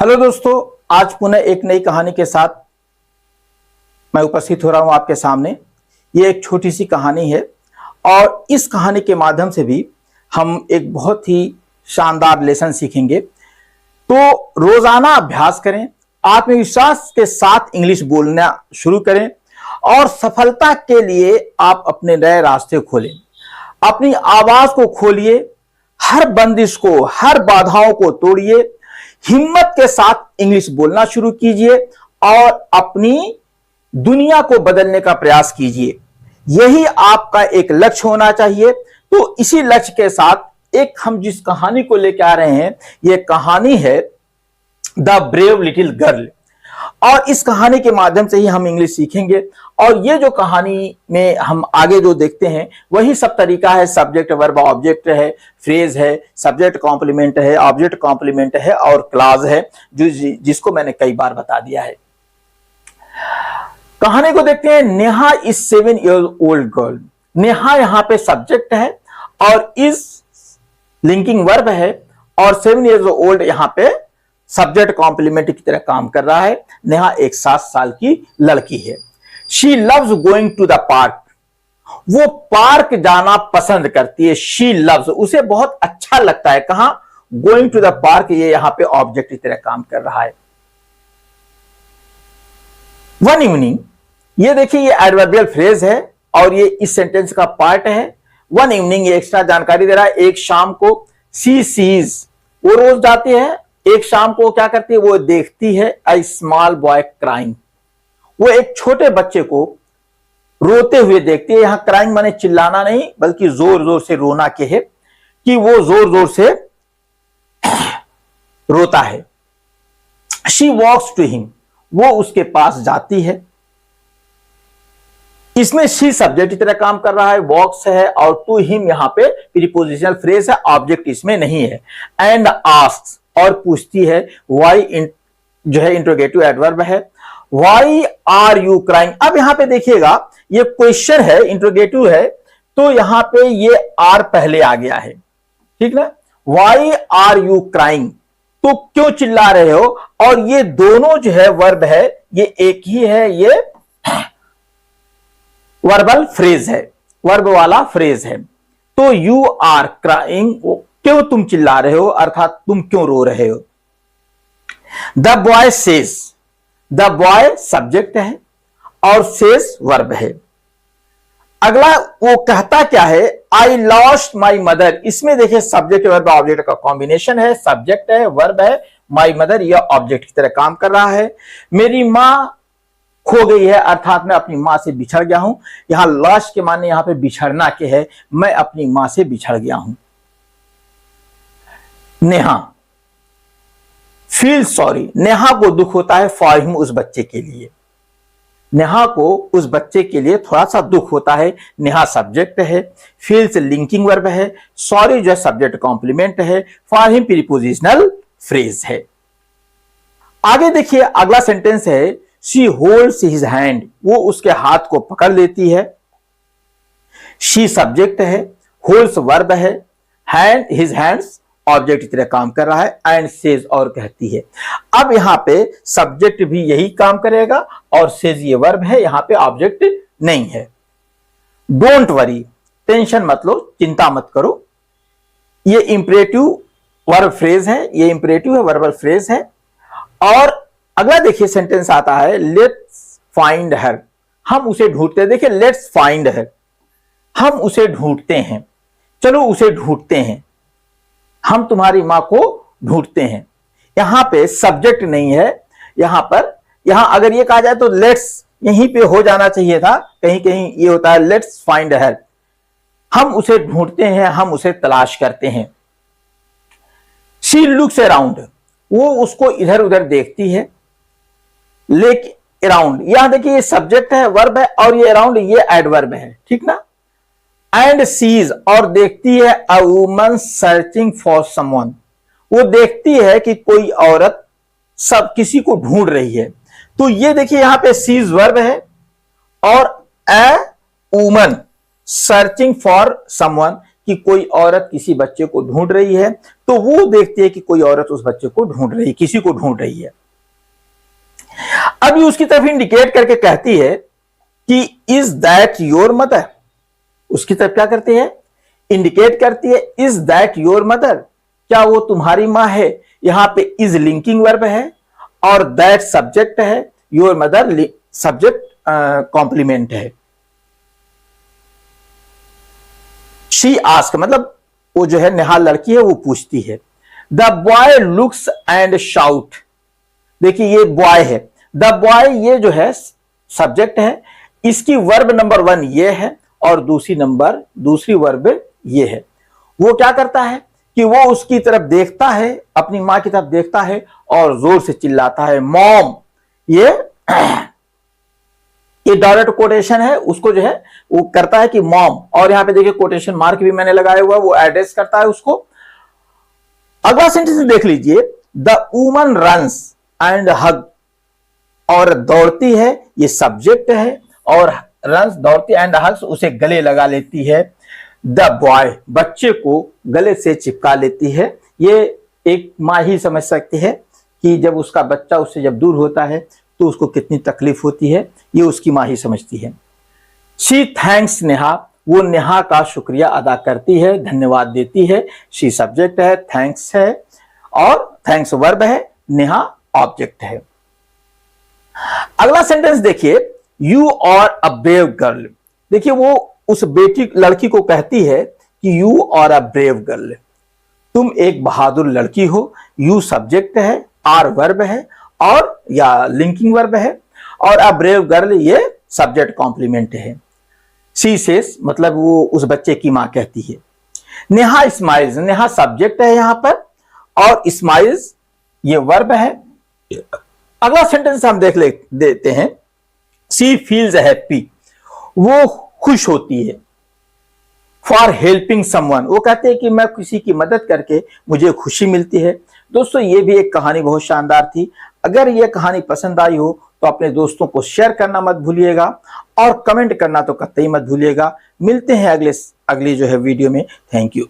Hello दोस्तों, आज पुनः एक नई कहानी के साथ मैं उपस्थित हो रहा हूं आपके सामने। ये एक छोटी सी कहानी है और इस कहानी के माध्यम से भी हम एक बहुत ही शानदार लेसन सीखेंगे। तो रोजाना अभ्यास करें, आत्मविश्वास के साथ इंग्लिश बोलना शुरू करें और सफलता के लिए आप अपने नए रास्ते खोलें। अपनी आवाज को खोलिए, हर बंदिश को, हर बाधाओं को तोड़िए, हिम्मत के साथ इंग्लिश बोलना शुरू कीजिए और अपनी दुनिया को बदलने का प्रयास कीजिए। यही आपका एक लक्ष्य होना चाहिए। तो इसी लक्ष्य के साथ एक हम जिस कहानी को लेकर आ रहे हैं, यह कहानी है द ब्रेव लिटिल गर्ल। और इस कहानी के माध्यम से ही हम इंग्लिश सीखेंगे। और ये जो कहानी में हम आगे जो देखते हैं वही सब तरीका है। सब्जेक्ट, वर्ब, ऑब्जेक्ट है, फ्रेज है, सब्जेक्ट कॉम्प्लीमेंट है, ऑब्जेक्ट कॉम्प्लीमेंट है और क्लॉज है, जिसको मैंने कई बार बता दिया है। कहानी को देखते हैं। Neha is 7 years old girl. Neha यहां पे सब्जेक्ट है और इज लिंकिंग वर्ब है और 7 years old यहां पे सब्जेक्ट कॉम्प्लीमेंट की तरह काम कर रहा है। नेहा एक 7 साल की लड़की है। She loves going to the park. वो पार्क जाना पसंद करती है। शी लव्स, उसे बहुत अच्छा लगता है। कहां? गोइंग टू द पार्क, ये यहां पे ऑब्जेक्ट की तरह काम कर रहा है। वन इवनिंग, ये देखिए ये एडवर्बियल फ्रेज है और ये इस सेंटेंस का पार्ट है। वन इवनिंग ये एक्स्ट्रा जानकारी दे रहा है। एक शाम को, सी सीज, वो रोज जाती है। एक शाम को क्या करती है? वो देखती है अ स्मॉल बॉय क्राइंग। वो एक छोटे बच्चे को रोते हुए देखती है। यहां क्राइंग माने चिल्लाना नहीं, बल्कि जोर जोर से रोना के है कि वो जोर जोर से रोता है। शी वॉक्स टू हिम, वो उसके पास जाती है। इसमें शी सब्जेक्ट की तरह काम कर रहा है, वॉक्स है और टू हिम यहां पे प्रीपोजिशनल फ्रेज है, ऑब्जेक्ट इसमें नहीं है। एंड आस्क्स, और पूछती है। वाई जो है इंट्रोगेटिव एडवर्ब है। Why are you crying. अब यहां पे देखिएगा ये क्वेश्चन है, इंट्रोगेटिव है, तो यहां पे ये आर पहले आ गया है, ठीक ना। वाई आर यू क्राइंग, तो क्यों चिल्ला रहे हो? और ये दोनों जो है वर्ब है, ये एक ही है, ये वर्बल फ्रेज है, वर्ब वाला फ्रेज है। तो यू आर क्राइंग, क्यों तुम चिल्ला रहे हो, अर्थात तुम क्यों रो रहे हो। The boy says, the boy subject है और सेज वर्ब है। अगला वो कहता क्या है? I lost my mother. इसमें देखिए सब्जेक्ट वर्ब ऑब्जेक्ट का कॉम्बिनेशन है, सब्जेक्ट है, वर्ब है, माई मदर यह ऑब्जेक्ट की तरह काम कर रहा है। मेरी मां खो गई है, अर्थात मैं अपनी मां से बिछड़ गया हूं। यहां लॉस्ट के माने यहां पे बिछड़ना के है, मैं अपनी मां से बिछड़ गया हूं। नेहा फील सॉरी, नेहा को दुख होता है फॉर हिम, उस बच्चे के लिए। नेहा को उस बच्चे के लिए थोड़ा सा दुख होता है। नेहा सब्जेक्ट है, फील्स लिंकिंग वर्ब है, सॉरी जो है सब्जेक्ट कॉम्प्लीमेंट है, फॉर हिम प्रीपोजिशनल फ्रेज है। आगे देखिए अगला सेंटेंस है। शी होल्ड्स हिज हैंड, वो उसके हाथ को पकड़ लेती है। शी सब्जेक्ट है, होल्ड्स वर्ब है, हैंड हिज हैंड्स ऑब्जेक्ट की तरह काम कर रहा है, एंड सेज और कहती है। अब यहां पे सब्जेक्ट भी यही काम करेगा और सेज ये वर्ब है, यहां पे ऑब्जेक्ट नहीं है। डोंट वरी, टेंशन मत लो, चिंता मत करो। ये इंपरेटिव वर्ब फ्रेज है, ये इंपरेटिव है, वर्बल फ्रेज है। और अगला देखिए सेंटेंस आता है। लेट्स फाइंड हर, हम उसे ढूंढते हैं। देखिए लेट्स फाइंड हर, हम उसे ढूंढते हैं, चलो उसे ढूंढते हैं, हम तुम्हारी मां को ढूंढते हैं। यहां पे सब्जेक्ट नहीं है, यहां पर, यहां अगर ये कहा जाए तो लेट्स यहीं पे हो जाना चाहिए था, कहीं कहीं ये होता है लेट्स फाइंड हर, हम उसे ढूंढते हैं, हम उसे तलाश करते हैं। शी लुक्स अराउंड, वो उसको इधर उधर देखती है। लेकिन अराउंड, यहां देखिए ये सब्जेक्ट है, वर्ब है, और ये अराउंड ये एडवर्ब है, ठीक ना। एंड सीज, और देखती है a woman searching for someone, वो देखती है कि कोई औरत सब किसी को ढूंढ रही है। तो ये देखिए यहां पे सीज वर्ब है और a woman searching for someone, कि कोई औरत किसी बच्चे को ढूंढ रही है, तो वो देखती है कि कोई औरत उस बच्चे को ढूंढ रही है, किसी को ढूंढ रही है। अभी उसकी तरफ इंडिकेट करके कहती है कि इज दैट योर मदर। उसकी तरफ क्या करती है? इंडिकेट करती है, इज दैट योर मदर, क्या वो तुम्हारी मां है। यहां पे इज लिंकिंग वर्ब है और दैट सब्जेक्ट है, योर मदर सब्जेक्ट कॉम्प्लीमेंट है। शी आस्क मतलब वो जो है नेहा लड़की है, वो पूछती है। The boy looks and shout, देखिए ये बॉय है, द बॉय ये जो है सब्जेक्ट है, इसकी वर्ब नंबर 1 ये है और दूसरी वर्ब ये है। वो क्या करता है कि वो उसकी तरफ देखता है, अपनी मां की तरफ देखता है और जोर से चिल्लाता है मॉम। ये डायरेक्ट कोटेशन है, उसको जो है वो करता है कि मॉम, और यहां पे देखिए कोटेशन मार्क भी मैंने लगाया हुआ, वो एड्रेस करता है उसको। अगला सेंटेंस देख लीजिए, the woman runs and hug, और दौड़ती है, ये सब्जेक्ट है, और रन्स दौड़ती एंड हग्स उसे गले लगा लेती है। द बॉय बच्चे को गले से चिपका लेती है। ये एक माँ ही समझ सकती है कि जब उसका बच्चा उससे जब दूर होता है तो उसको कितनी तकलीफ होती है, ये उसकी माँ ही समझती है। शी थैंक्स नेहा, वो नेहा का शुक्रिया अदा करती है, धन्यवाद देती है। शी सब्जेक्ट है, थैंक्स है और थैंक्स वर्ब है, नेहा ऑब्जेक्ट है। अगला सेंटेंस देखिए, you are a brave girl. देखिए वो उस लड़की को कहती है कि you are a brave girl, तुम एक बहादुर लड़की हो। यू सब्जेक्ट है, आर वर्ब है और या लिंकिंग वर्ब है, और अ ब्रेव गर्ल ये सब्जेक्ट कॉम्प्लीमेंट है। शी सेज मतलब वो उस बच्चे की मां कहती है। नेहा स्माइल्स, नेहा सब्जेक्ट है यहां पर और स्माइल्स ये वर्ब है। अगला सेंटेंस हम देते हैं, शी फील्स हैप्पी, वो खुश होती है। फॉर हेल्पिंग समवन, वो कहते हैं कि मैं किसी की मदद करके मुझे खुशी मिलती है। दोस्तों ये भी एक कहानी बहुत शानदार थी। अगर ये कहानी पसंद आई हो तो अपने दोस्तों को शेयर करना मत भूलिएगा और कमेंट करना तो कतई मत भूलिएगा। मिलते हैं अगली जो है वीडियो में। Thank you.